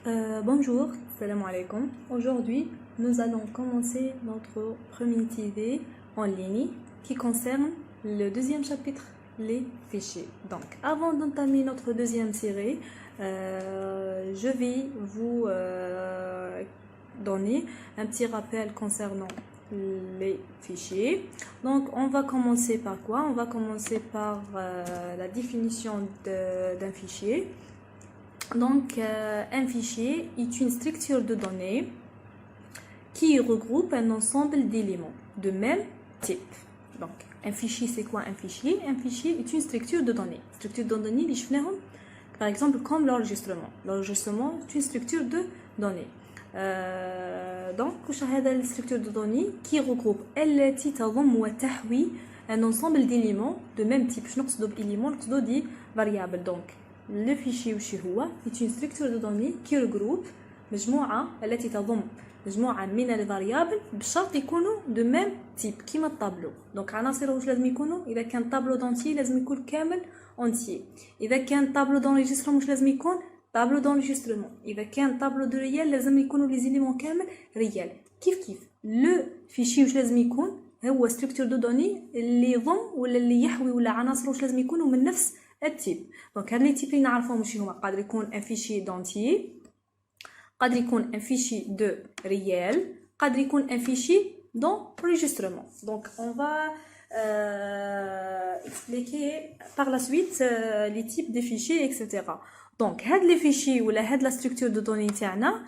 Bonjour, salam alaikum. Aujourd'hui, nous allons commencer notre première idée en ligne qui concerne le deuxième chapitre, les fichiers. Donc, avant d'entamer notre deuxième série, je vais vous donner un petit rappel concernant les fichiers. Donc, on va commencer par quoi? On va commencer par la définition d'un fichier. Donc, un fichier est une structure de données qui regroupe un ensemble d'éléments de même type. Donc, un fichier, c'est quoi un fichier? Un fichier est une structure de données. Structure de données, par exemple, comme l'enregistrement. L'enregistrement est une structure de données. Donc, la structure de données qui regroupe un ensemble d'éléments de même type. Je ne dis variables. Donc, le fichier est une structure de données qui regroupe مجموعة التي تضم مجموعة من الفاريابل بشرط يكونوا de même type كيما الطابلو. دونك عناصر واش لازم يكونوا؟ إذا كان طابلو دونتي لازم يكون كامل اونتي. إذا كان طابلو دونجسترمون واش لازم يكون؟ طابلو دونجسترمون. إذا كان طابلو دو ريال لازم يكونوا لي زيليمون كامل ريال. كيف لو فيشي واش لازم يكون؟ هو ستركتور دو دوني اللي يضم ولا اللي يحوي ولا عناصر واش لازم يكونوا من نفس التيب. دونك هاد لي تيب اللي نعرفوهم واش هما؟ قادر يكون ان فيشي دونتي، قادر يكون ان فيشي دو ريال، قادر يكون ان فيشي دون enregistrement. Donc on va expliquer par la suite les types de fichiers etc. Donc هاد les fichiers ولا هاد la structure de données تاعنا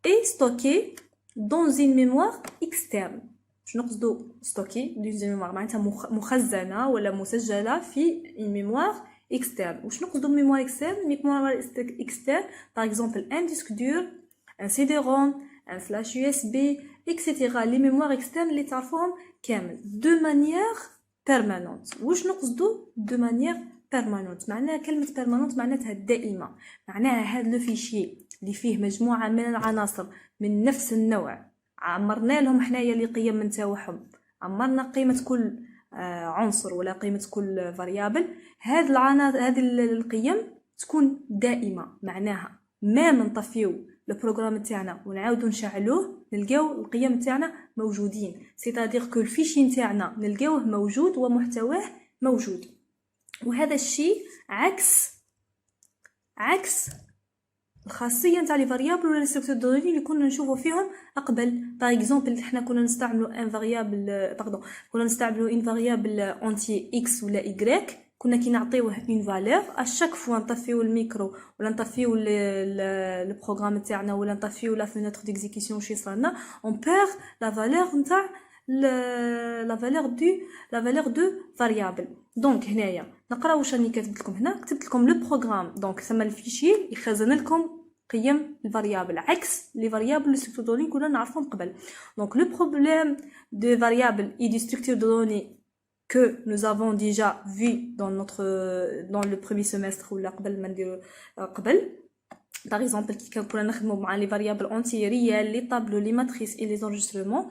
est stocké dans une mémoire externe. شنو قصدو ستوكي dans une mémoire؟ معناتها مخزنه ولا مسجله في une mémoire externe. وشنو قصدو mémoire externe؟ mémoire externe par exemple un disque dur, un CD-ROM, un flash USB etc. les mémoires externes اللي تعرفوهم كامل de manière permanente. وشنو قصدو de manière permanente؟ معناها كلمه permanente معناتها دائمه. معناها هذا لو فيشي اللي فيه مجموعه من العناصر من نفس النوع عمرنا لهم حنايا لي قيم نتاعهم، عمرنا قيمه كل عنصر ولا قيمه كل فاريابل. هذه القيم تكون دائمه. معناها ما نطفيو البروغرام تاعنا ونعاودو نشعلوه نلقاو القيم تاعنا موجودين. سيتادير كو الفيشي نتاعنا نلقاوه موجود ومحتواه موجود. وهذا الشيء عكس الخاصيه نتاع لي فاريابل ولا لي ستركتور دو دوني اللي كنا نشوفوا فيهم قبل. باغ اكزومبل حنا كنا نستعملوا ان فاريابل كنا نستعملوا ان فاريابل اونتي اكس ولا ايغريك. كنا كي نعطيوه اون فالور اشاك فوا نطفيو الميكرو ولا نطفيو البروغرام تاعنا ولا نطفيو لا فينيتر ديكزيكسيون شي صرنا اون بير لا فالور نتاع la valeur de variable. دونك هنايا نقراو واش راني كاتبت لكم هنا. كتبت لكم لو بروغرام دونك ثم الفيشي يخزن لكم قيم الفاريابل عكس لي فاريابل لي ستركتور دوني كنا نعرفهم قبل. دونك لو بروبليم دو فاريابل اي دي ستركتور دو دوني que nous avons déjà vu dans le premier semestre ولا قبل ما نديرو قبل. Par exemple, كي كنا نخدموا مع les variables entières, les tableaux, les matrices et les enregistrements,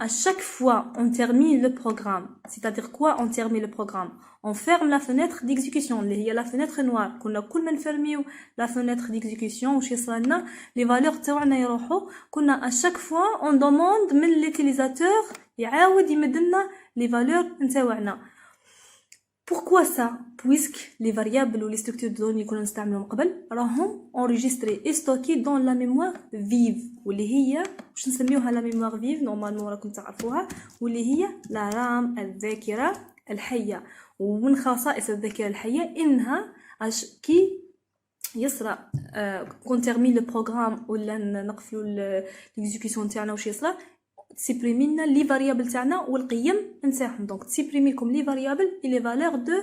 à chaque fois on termine le programme. C'est-à-dire quoi on termine le programme? On ferme la fenêtre d'exécution. Il y a la fenêtre noire. كل ما نفرميو la fenêtre d'exécution وشي صرنا les valeurs تاعنا يروحوا. à chaque fois on demande من l'utilisateur يعاود يمدلنا les valeurs نتاعنا. Pourquoi ça? Puisque les variables ou les structures de données que nous نستعملهم قبل راهم enregistrés et stockés dans la mémoire vive واللي هي واش نسميوها la mémoire vive normalement راكم تعرفوها واللي هي la RAM الذاكرة الحية. ومن خصائص الذاكرة الحية إنها كي يصرى كون تيرمين لو بروغرام ولا نقفلوا ليكزيكسيون تاعنا واش يصرى تسيبريمي لنا لي فاريابل تاعنا والقيم نتاعهم. دونك تسيبريمي لكم لي فاريابل اي لي فالور دو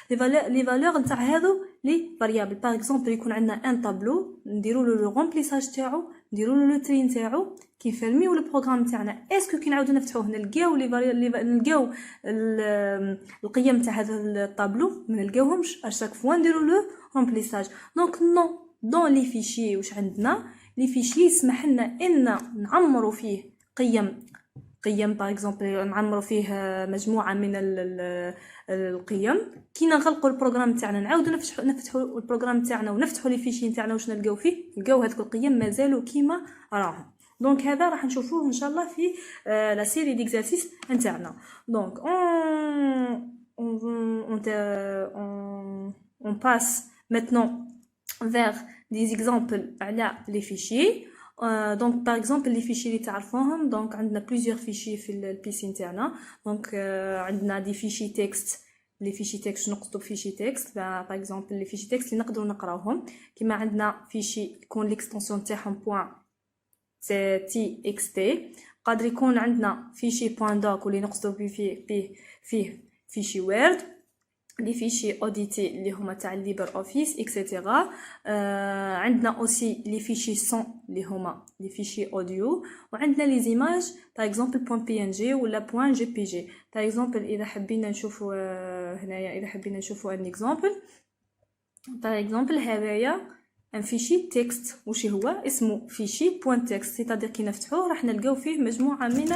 لي فالور نتاع هذو لي فاريابل. باغ اكزومبل يكون عندنا ان طابلو نديروا له لو رومبليساج تاعو نديروا له لو تري نتاعو كي نفرميو لو بروغرام تاعنا. اسكو كي نعاودو نفتحوه نلقاو نلقاو القيم تاع هذا الطابلو ما نلقاوهمش اشاك فوا نديروا له رومبليساج. دونك نو دون لي فيشي واش عندنا لي فيشي يسمح لنا ان نعمروا فيه قيم باغ اكزومبل نعمروا فيه مجموعه من القيم. كي نغلقوا البروغرام تاعنا نعاودوا نفتحوا البروغرام تاعنا ونفتحوا لي فيشي تاعنا واش نلقاو فيه، نلقاو هذوك القيم مازالوا كيما راهم. دونك هذا راح نشوفوه ان شاء الله في لا سيري ديكزارسيس نتاعنا. دونك on passe maintenant vers des exemples على les fichiers. دونك باغ اكزومبل لي فيشي اللي تعرفوهم، دونك عندنا بليزيور فيشي في البيسي نتاعنا. دونك عندنا دي فيشي تكست. لي فيشي تكست نقصدو بفيشي تكست باغ اكزومبل لي فيشي تكست اللي نقدروا نقراوهم، كيما عندنا فيشي يكون ليكستنسيون تاعهم بوين تي اكس تي، قادر يكون عندنا فيشي بوين دوك واللي نقصدو فيه فيشي وورد، لي فيشي اوديتي اللي هما تاع الليبر اوفيس اكسيتيرا. عندنا اوسي لي فيشي سون اللي هما لي فيشي اوديو، وعندنا لي زيماج باغ اكزومبل بوين بي ان جي ولا بوين جي بي جي. باغ اكزومبل اذا حبينا نشوفوا هنايا، اذا حبينا نشوفوا ان اكزومبل باغ اكزومبل هذايا ان فيشي تكست، وش هو اسمه فيشي بوين تكست، سيتادير كي نفتحوه راح نلقاو فيه مجموعه من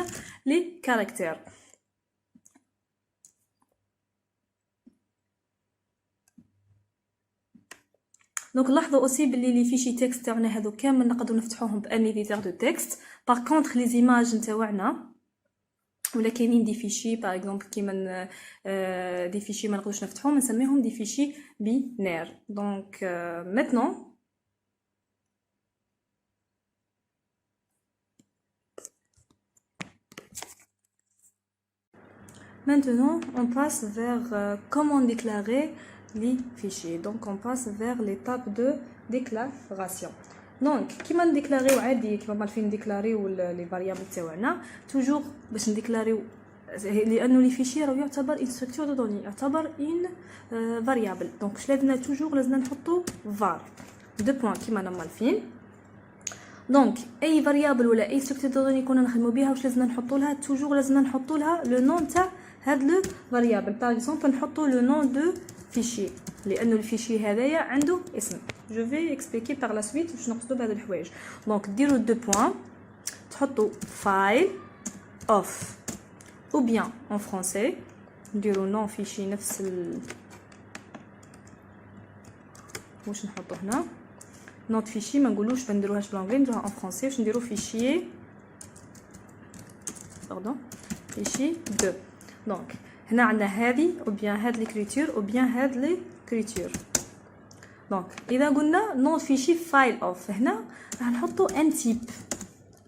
لي كاركتير. دونك لاحظوا اوسي بلي لي فيشي تكست تاعنا هذو كامل نقدروا نفتحوهم بان ايديتور دو تكست. باغ كونطخ لي زيماج نتاعنا ولا كاينين دي فيشي باغ اكزومبل كيما دي فيشي ما نقدروش نفتحوهم، نسميهم دي فيشي بينير. دونك maintenant on passe vers comment déclarer les fichiers. Donc on passe vers l'étape de déclaration. Donc كيما نديكلاريو عادي كيما عارفين نديكلاريو لي فاريابل تاعنا توجور باش نديكلاريو، لانه لي فيشي راهو يعتبر ان ستركتور دو دوني، يعتبر ان فاريابل. دونك واش لازمنا توجور لازمنا نحطو var دو بوين كيما رانا عارفين. دونك اي فاريابل ولا اي ستركتور دو دوني كنا نخدموا بها واش لازمنا نحطو لها توجور لازمنا نحطو لها لو نون تاع هاد لو فاريابل. باغ اكزومبل نحطو لو نون دو فيشي لانه الفيشي هذايا عنده اسم. جو في اكسبليكي باغ لا سويت واش نقصدو بهاد الحوايج. دونك ديروا دو بوين تحطوا فايل اوف او بيان ان فرونسي نديروا نون فيشي نفس واش نحطو هنا نوت فيشي، ما نقولوش ما نديروهاش بالانجلي نديروها ان فرونسي. واش نديرو فيشي باردون فيشي 2. دونك هنا عندنا هذه او بيان هاد ليكريتور او بيان هاد ليكريتور. دونك اذا قلنا نوت فيشي فايل اوف، هنا راح نحطو ان تيب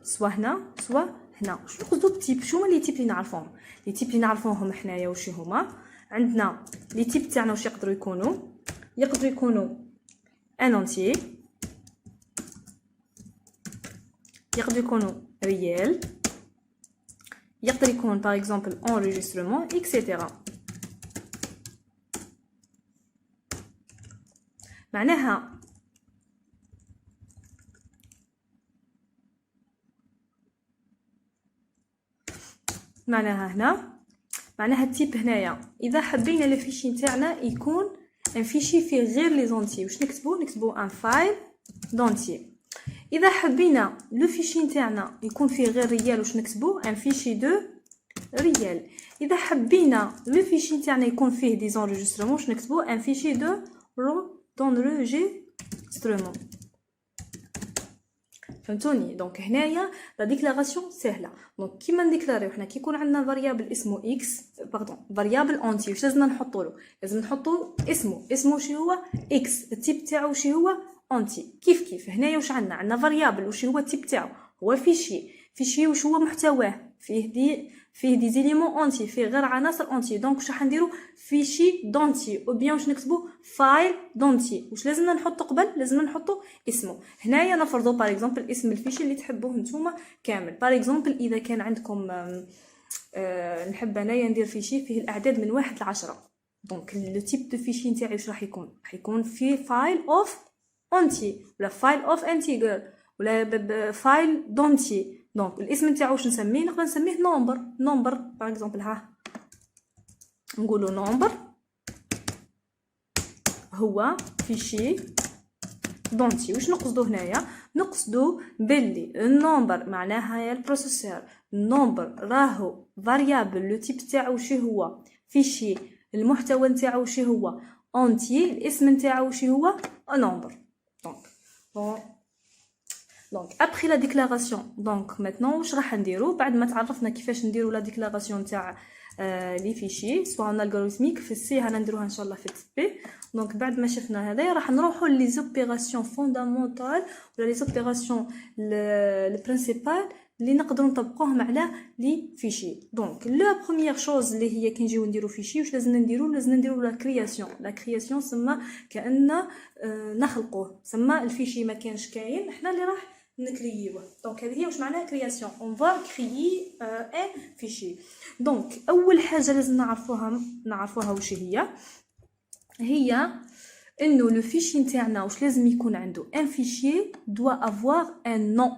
سوا هنا سوا هنا. شنو نقصدو بتيب؟ شو هما لي تيب اللي نعرفوهم؟ لي تيب اللي نعرفوهم حنايا واش هما؟ عندنا لي تيب تاعنا واش يقدروا يكونوا ان انتي، يقدر يكونوا ريال، يقدر يكون باغ اكزومبل انريجسترمون اكسيتيرا. معناها هنا معناها التيب هنايا اذا حبينا الفيشي نتاعنا يكون ان فيشي فيه غير لي زونتي واش نكتبو ان فايل دونتي. اذا حبينا لو فيشي نتاعنا يكون فيه غير ريال واش نكتبو ان فيشي دو ريال. اذا حبينا لو فيشي نتاعنا يكون فيه دي زونجسترمون واش نكتبو ان فيشي دو رونجسترمون. فهمتوني؟ دونك هنايا لا ديكلاراسيون سهله. دونك كيما نديكلاريو حنا كي يكون عندنا فاريابل اسمه اكس فاريابل اونتي واش لازم نحطوا له؟ لازم نحطوا اسمه شي هو اكس، التيب تاعو شي هو اونتي. كيف هنايا واش عندنا فاريابل وش هو التيب تاعو هو فيشي وش هو محتواه فيه دي زيليمون اونتي، فيه غير عناصر اونتي. دونك واش راح نديرو فيشي دونتي او بيان واش نكتبو فايل دونتي. واش لازمنا نحطو قبل؟ لازمنا نحطو اسمه. هنايا نفرضوا باغ اكزومبل اسم الفيشي اللي تحبوه نتوما كامل. باغ اكزومبل اذا كان عندكم نحب انايا ندير فيشي فيه الاعداد من 1 ل 10. دونك لو تيب دو فيشي نتاعي واش راح يكون فيه فايل اوف اونتي ولا فايل اوف انتيجر ولا فايل دونتي. دونك الاسم نتاعو واش نسميه؟ نقدر نسميه نومبر باغ اكزومبل. ها نقولوا نومبر هو فيشي دونتي. واش نقصدو هنايا؟ نقصدو باللي النومبر معناها يا البروسيسور النومبر راهو فاريابل لو تيب تاعو شي هو فيشي، المحتوى نتاعو شي هو اونتي، الاسم نتاعو شي هو نومبر. دونك ابخي لا ديكلاراسيون. دونك ماتنون واش راح نديرو بعد ما تعرفنا كيفاش نديرو لا ديكلاراسيون تاع لي فيشي سواء ان الغوريثميك في السي هنديروها ان شاء الله في التبي. دونك بعد ما شفنا هذايا راح نروحوا لي زوبيراسيون فوندامونتال ولا لي زوبيراسيون البرينسيبال اللي نقدروا نطبقوهم على لي فيشي. دونك لا بروميير شوز اللي هي كي نجيو نديرو فيشي واش لازم نديرو؟ لازم نديرو لا كرياسيون. لا كرياسيون سما كأن نخلقوه، سما الفيشي ما كانش كاين احنا اللي راح نكريوه. دونك هذه هي واش معناها كرياسيون، اون فا كريي ان فيشي. دونك اول حاجه لازم نعرفوها واش هي انه لو فيشي نتاعنا واش لازم يكون عنده. ان فيشي دوا افوار ان نون.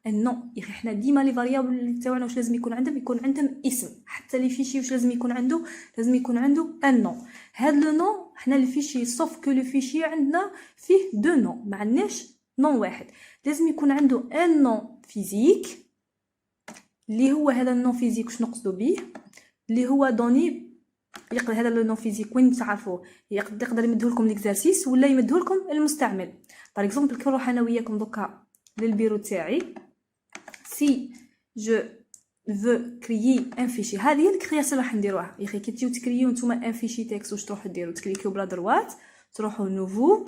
النون يا اخي حنا ديما لي فاريابل تاعنا واش لازم يكون عندهم اسم. حتى لي فيشي واش لازم يكون عنده ان نون. هاد لو نون حنا الفيشي صوف كو لو فيشي عندنا فيه دو نون، ما عندناش نون واحد. لازم يكون عنده ان نون فيزيك اللي هو هذا النون فيزيك واش نقصدو بيه، اللي هو دوني يقدر هذا لو نون فيزيك وين تعرفوه يقدر يمدهولكم ليكزارسيس ولا يمدهولكم المستعمل. باغ اكزومبل كي نروح انا وياكم دوكا للبيرو تاعي، سي جو veux créer un fichier. هذه هي الكرياسيون راح نديروها يا اخي. كي تجيو تكريو نتوما ان فيشي تكست واش تروحوا ديروا؟ تكليكيو بلا دروات، تروحوا نوفو،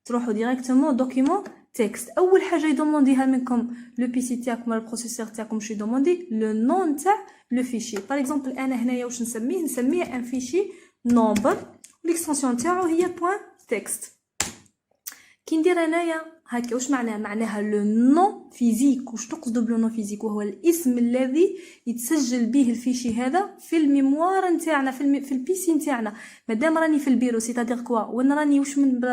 تروحوا ديريكتومون دوكيمون تكست. اول حاجه يدومونديها منكم لو بي سي تاعكم ولا البروسيسور تاعكم واش يدوموندي لو نون تاع لو فيشي. باغ اكزومبل انا هنايا واش نسميه ان فيشي نومبر ليكستنسيون تاعو هي بوين تكست. كي ندير انايا هكا واش معناها لو نون فيزيك. واش تقصدوا بلو نون فيزيك؟ وهو الاسم الذي يتسجل به الفيشي هذا في الميموار نتاعنا في البيسي نتاعنا. مادام راني في البيرو سيتادير كوا وين راني واش من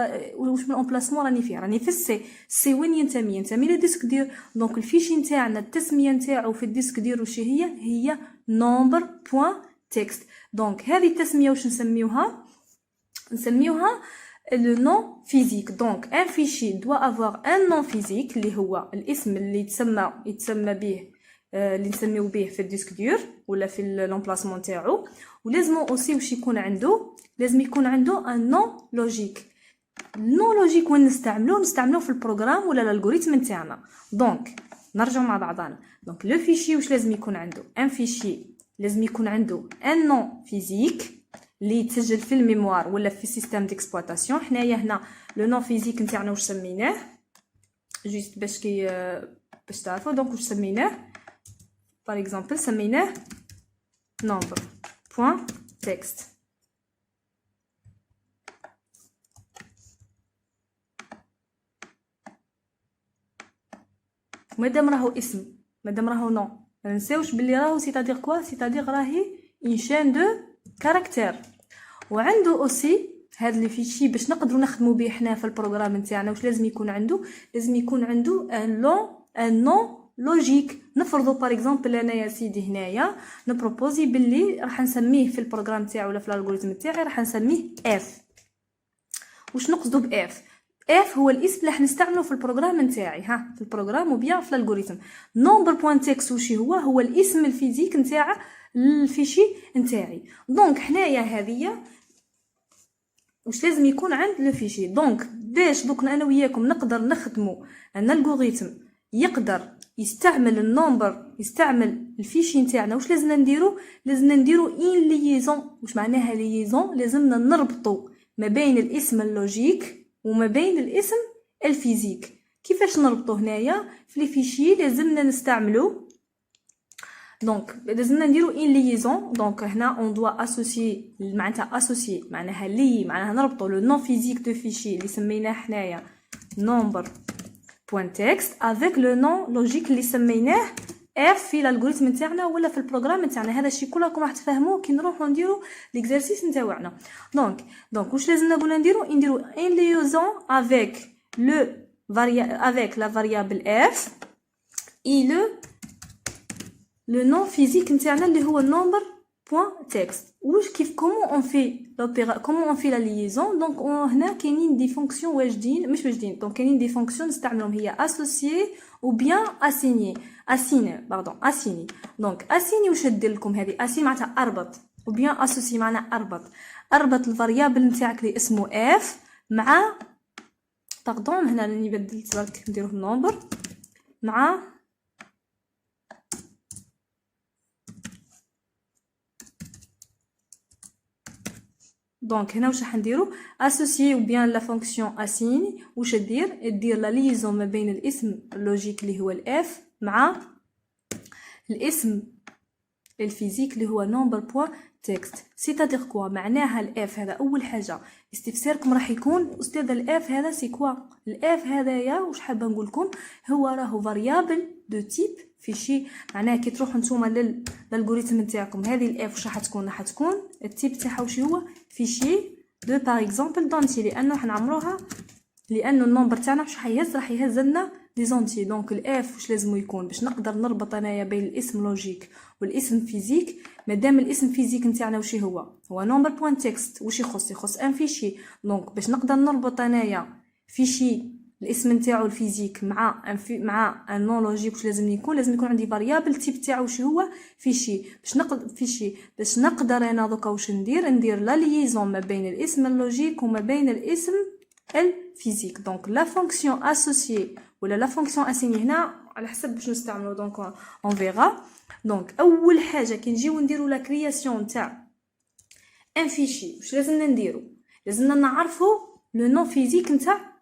امبلاسمون راني فيه؟ راني في السي وين ينتمي للديسك دير. دونك الفيشي نتاعنا التسميه نتاعو في الديسك دير واش هي نومبر بوين تكست. دونك هذه التسميه واش نسميوها le nom physique. Donc un fichier doit avoir un nom physique اللي هو الاسم اللي يتسمى به اللي نسميو به في الديسك دور ولا في لومبلاسمون تاعو. ولازم اوسي واش يكون عنده؟ لازم يكون عنده ان نون لوجيك. النون لوجيك وين نستعملوه في البروغرام ولا الالغوريثم نتاعنا. دونك نرجعوا مع بعضنا. دونك لو فيشي واش لازم يكون عنده؟ ان فيشي لازم يكون عنده ان نون فيزيك اللي يتسجل في الميموار ولا في السيستم ديكسبلوطاسيون. حنايا هنا لو نون فيزيك نتاعنا واش سميناه جوست باش تعرفوا. دونك واش سميناه؟ باغ اكزومبل سميناه نومبر بوين تكست. مادام راهو اسم، مادام راهو نون، ما ننساوش بلي راهو سيتادير كوا، سيتادير راهي اون شين دو كاركتير. وعنده اوسي هاد لي فيشي باش نقدروا نخدموا به حنا في البروغرام نتاعنا. واش لازم يكون عنده؟ لازم يكون عنده ان نون لوجيك. نفرضوا باغ اكزومبل انا يا سيدي هنايا نبروبوزي باللي راح نسميه في البروغرام تاعو ولا في الالغوريثم تاعي راح نسميه اف. واش نقصدوا باف؟ اف هو الاسم اللي راح نستعمله في البروغرام نتاعي، في البروغرام وبيان في الالغوريثم. نومبر بوين تكست واش هو الاسم الفيزيك نتاع الفيشي نتاعي. دونك حنايا هذه واش لازم يكون عند لو فيشي. دونك باش دوك انا وياكم نقدر نخدموا ان الالغوريثم يقدر يستعمل النومبر، يستعمل الفيشي نتاعنا، واش لازم نديرو؟ لازم نديرو ان ليزون. واش معناها ليزون؟ لازمنا نربطوا ما بين الاسم اللوجيك وما بين الاسم الفيزيك. كيفاش نربطوا هنايا؟ في لي فيشي لازمنا نستعملو دونك لازمنا نديرو ان ليزون. دونك هنا اون دوا اسوسي معناها معناها نربطوا لو نون فيزيك دو فيشي اللي سميناه حنايا نومبر بوين تكست افيك لو نون لوجيك اللي سميناه اف في الالغوريثم نتاعنا ولا في البروغرام نتاعنا. هذا الشيء كله راكم راح تفهموه كي نروحوا نديرو ليكزارسيس نتاعنا. دونك واش لازمنا قلنا نديرو ان ليزون افيك la variable f et le nom physique نتاعنا اللي هو number point text. واش كيف comment on fait la liaison. دونك هنا كاينين دي فونكسيون واجدين مش واجدين. دونك كاينين دي فونكسيون نستعملهم هي associer ou bien assigner. دونك assigner واش دير لكم هذه؟ assigner معناتها اربط ou bien associer معناتها اربط الفاريابل نتاعك اللي اسمه f مع هنا راني بدلت برك نديروه نومبر مع دونك هنا واش راح نديرو اسوسيي ou bien la fonction assign واش دير لا ليزون ما بين الاسم اللوجيك اللي هو الاف مع الاسم الفيزيك اللي هو نومبر بوين تكست. سيتادير كوا معناها الاف هذا اول حاجه استفساركم راح يكون استاذ الاف هذا سي كوا؟ الاف هذايا واش حابه نقول لكم هو راهو فاريابل دو تيب فيشي. معناها كي تروحوا نتوما للالغوريثم نتاعكم هذه الاف واش راح تكون التيب تاعها واش هو فيشي دو باغ اكزومبل دونتي لانه حنعمروها لانه النمبر تاعنا واش راح يهز لنا دي زونتي. دونك الاف واش لازم يكون باش نقدر نربط انايا بين الاسم لوجيك والاسم فيزيك. مادام الاسم فيزيك نتاعنا واش هو نمبر بوين تكست واش يخص ان فيشي. دونك باش نقدر نربط انايا فيشي الاسم نتاعو الفيزيك مع ان نون لوجيك واش لازم يكون عندي فاريابل تيب تاعو واش هو فيشي باش نقدر انا دوكا واش ندير لا ليزون ما بين الاسم اللوجيك وما بين الاسم الفيزيك. دونك لا فونكسيون اسوسيي ولا لا فونكسيون اسيني هنا على حسب باش نستعملو. دونك اون فيغا. دونك اول حاجه كي نجيو نديرو لا كرياسيون تاع ان فيشي واش لازمنا نعرفو لو نون فيزيك نتاع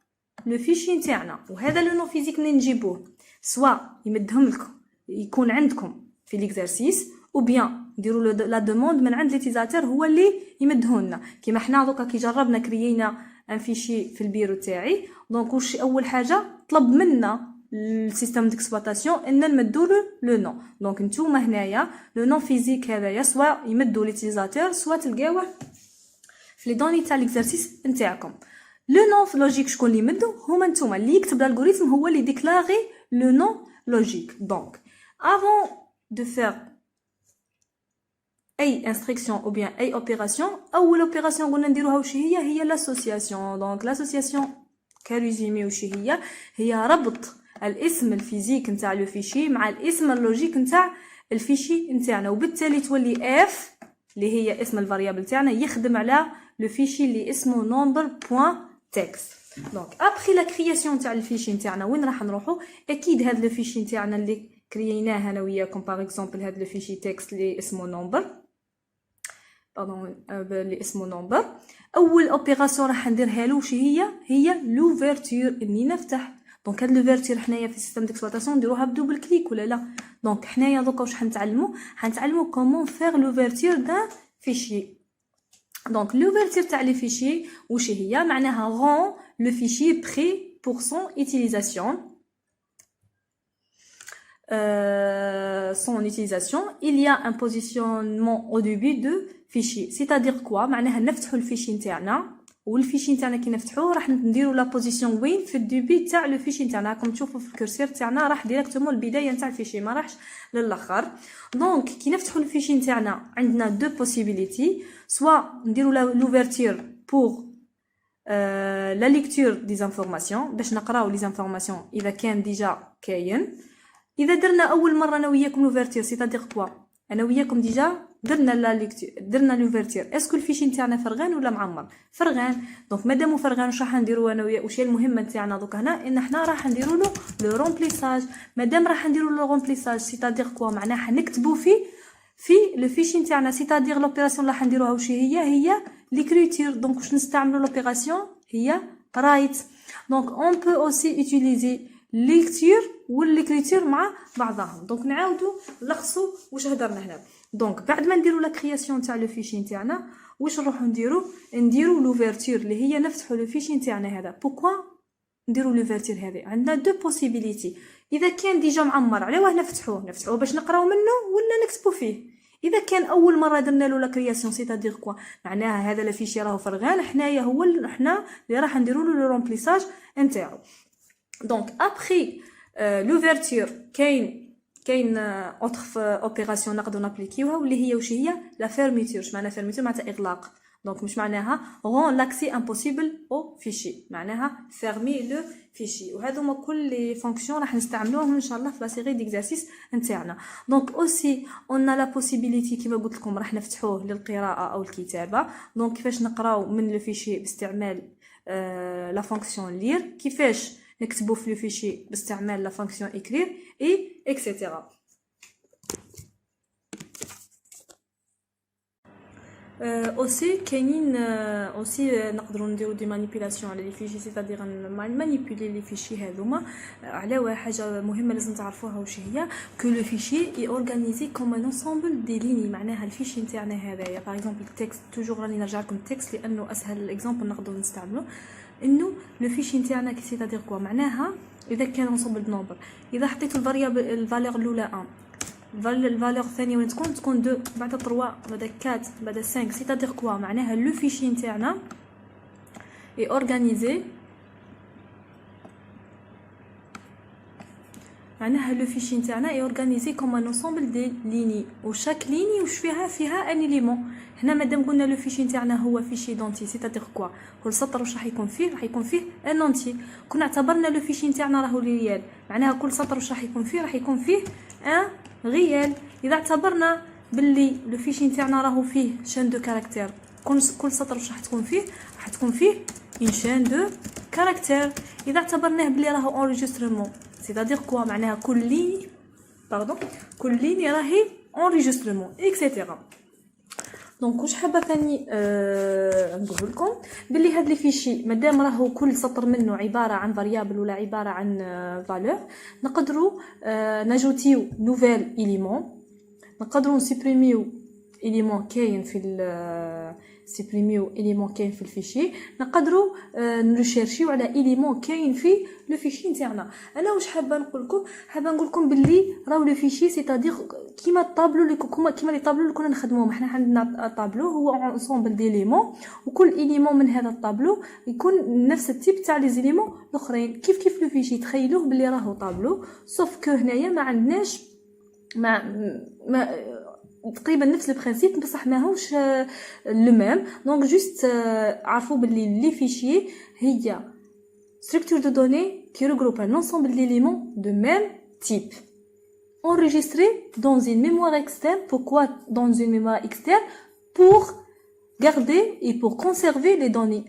لو فيشي نتاعنا. وهذا لو نون فيزيك منين نجيبوه؟ سوا يمدهم لكم يكون عندكم في ليكزارسيس او بيان نديروا لا دوموند من عند ليتيزاتور هو اللي يمدهولنا. كيما حنا دوكا كي جربنا كريينا ان فيشي في البيرو تاعي. دونك واش اول حاجه طلب منا السيستم ديكسبلوطاسيون ان نمدوا لو نون. دونك نتوما هنايا لو نون فيزيك هذايا سوا يمدوا ليتيزاتور سوا تلقاوه في لي دوني تاع ليكزارسيس نتاعكم. لو نون لوجيك شكون اللي يمدو؟ هما نتوما اللي يكتب الالغوريثم هو اللي ديكلاري لو نون لوجيك. دونك avant de faire اي انستركسيون او بيان اي اوبيراسيون اول اوبيراسيون قلنا نديروها واش هي لاسوسياسيون. دونك لاسوسياسيون كريزومي واش هي ربط الاسم الفيزيك نتاع لو فيشي مع الاسم اللوجيك نتاع الفيشي نتاعنا. وبالتالي تولي اف اللي هي اسم الفاريابل تاعنا يخدم على لو فيشي اللي اسمه نومبر بوين تكست. دونك ابري لا كرياسيون تاع الفيشي نتاعنا وين راح نروحو؟ اكيد هذا لو فيشي نتاعنا اللي كرييناه انا وياكم باغ اكزومبل هذا لو فيشي تكست اللي اسمه نومبر اللي اسمه نومبر. اول اوبيراسيون راح نديرها له واش هي لوفرتور اني نفتح. دونك هاد لوفرتور حنايا في السيستم ديكسبلوطاسيون نديروها بدوبل كليك ولا لا؟ دونك حنايا دوكا واش حنتعلمو كومون فير لوفرتور دان فيشي. دونك لوفرتور تاع لي فيشي واش هي معناها rend le fichier prêt pour son utilisation. Il y a un positionnement au début de fichier. C'est-à-dire quoi؟ معناها نفتحوا الفيشي نتاعنا والفيشي نتاعنا كي نفتحوه راح نديروا لا بوزيسيون وين في الديبي تاع لو فيشي نتاعنا. راكم تشوفوا في الكرسور تاعنا راح ديريكتومون البدايه نتاع الفيشي ما راحش للاخر. دونك كي نفتحوا الفيشي نتاعنا عندنا دو بوسيبيليتي سوا نديروا لوفرتور بور لا ليكتور دي زانفورماسيون باش نقراو لي زانفورماسيون اذا كان ديجا كاين. اذا درنا اول مره انا وياكم لوفرتور سيتادير كوا انا وياكم ديجا درنا لا ليكتور درنا لوفرتور اسكو الفيشي نتاعنا فرغان ولا معمر؟ فرغان. دونك مادام فرغان واش راح نديروا انا ويا واش هي المهمه نتاعنا دوك هنا ان حنا راح نديروا له لو رومبليساج. مادام راح نديروا له رومبليساج سيتادير كوا معناها حنكتبوا في لو فيشي نتاعنا. سيتادير لوبيراسيون اللي حنديروها واش هي ليكريتور. دونك واش نستعملوا لوبيراسيون هي رايت. دونك اون بو اوسي اوتيليزي ليكتور والليكريتور مع بعضهم. دونك نعاودوا نلخصوا واش هضرنا هنا. دونك بعد ما نديروا لا كرياسيون تاع لو فيشي نتاعنا واش نروحوا نديروا لوفرتور اللي هي نفتحوا لو فيشي نتاعنا هذا. بوكوا نديروا لوفرتور هذه؟ عندنا دو بوسيبيليتي. اذا كان ديجا معمر على واه نفتحوه باش نقراو منه ولا نكتبوا فيه. اذا كان اول مره درنا له لا كرياسيون سيتادير كوا معناها هذا لا فيشي راهو فرغان حنايا هو حنا اللي راح نديروا له رومبليساج نتاعو. دونك ابري لوفرتور كاين كاين اوتر اوبيراسيون نقدروا نابليكيوها واللي هي واش هي لا فيرميتور. اش معنى فيرميتور؟ معناتها اغلاق. دونك مش معناها rend l'accès impossible au fichier، معناها fermer le fichier. وهذوما كل لي فونكسيون راح نستعملوهم ان شاء الله في لا سيري ديكزارسيس نتاعنا. دونك اوسي اون لا بوسيبيليتي كيما قلت لكم راح نفتحوه للقراءه او الكتابه. دونك كيفاش نقراو من لو فيشي باستعمال لا فونكسيون لير، كيفاش نكتبوا في لو فيشي باستعمال لا فونكسيون écrire et etc. اوسي كاينين اوسي نقدروا نديروا دي مانيبيلاسيون على لي فيشي، سيتادير مانيبيلي لي فيشي هذوما على حاجه مهمه لازم تعرفوها واش هي. كو لو فيشي اي اورغانيزي كوم ان انسامبل دي ليني، معناها الفيشي نتاعنا هذايا باغ اكزومبل التكست، توجور راني نرجع لكم التكست لانه اسهل اكزامبل نقدروا نستعملوه. انه لو فيشي نتاعنا سيتادير كوا معناها اذا كان انسامبل نومبر، اذا حطيت الفاريابل الفالور الاولى 1، الفالور الثانيه وين تكون 2، بعد 3، بعد 4، بعد 5. سيتادير كوا معناها لو فيشي نتاعنا اي اورغانيزي، معناها لو فيشي نتاعنا اي اورغانيزي كوم ان انسامبل دي ليني، وشاك ليني واش فيها ان اليمون. هنا مادام قلنا لو فيشي نتاعنا هو فيشي دونتي، سيتادير كوا كل سطر واش راح يكون فيه؟ راح يكون فيه ان انتي. كنا اعتبرنا لو فيشي نتاعنا راهو ريال، معناها كل سطر واش راح يكون فيه؟ راح يكون فيه ان ريال. اذا اعتبرنا باللي لو فيشي نتاعنا راهو فيه شان دو كاركتير، كل سطر واش راح تكون فيه؟ راح تكون فيه ان شان دو كاركتير. اذا اعتبرناه باللي راهو انريجسترمون، سيتادير كوا معناها كل ليني راهي انريجسترمون اكسيتيرا. دونك واش حابه ثاني نقول لكم باللي هاد لي فيشي مادام راهو كل سطر منه عباره عن فاريابل ولا عباره عن فالور، نقدروا نجوتيو نوفيل إليمون، نقدروا نسيبريميو إليمون كاين في سيبريميو إليمون كاين في الفيشي، نقدروا نريشيرشيو على إليمون كاين في لو فيشي نتاعنا. انا واش حابه نقول لكم باللي راهو لو فيشي سيتادير كيما الطابلو اللي كيما لي طابلو اللي كنا نخدموهم. حنا عندنا طابلو هو انسامبل دي ليمون، وكل إليمون من هذا الطابلو يكون نفس التيب تاع لي زيليمون الاخرين. كيف لو فيشي تخيلوه باللي راهو طابلو، سوف كو هنايا ما عندناش ما تقريبا نفس البرانسيپ بصح ماهوش لو ميم. دونك جوست عرفوا باللي لي فيشي هي structure de données qui regroupe un ensemble d'éléments de même type enregistrés dans une mémoire externe. Pourquoi dans une mémoire externe? Pour garder et pour conserver les données.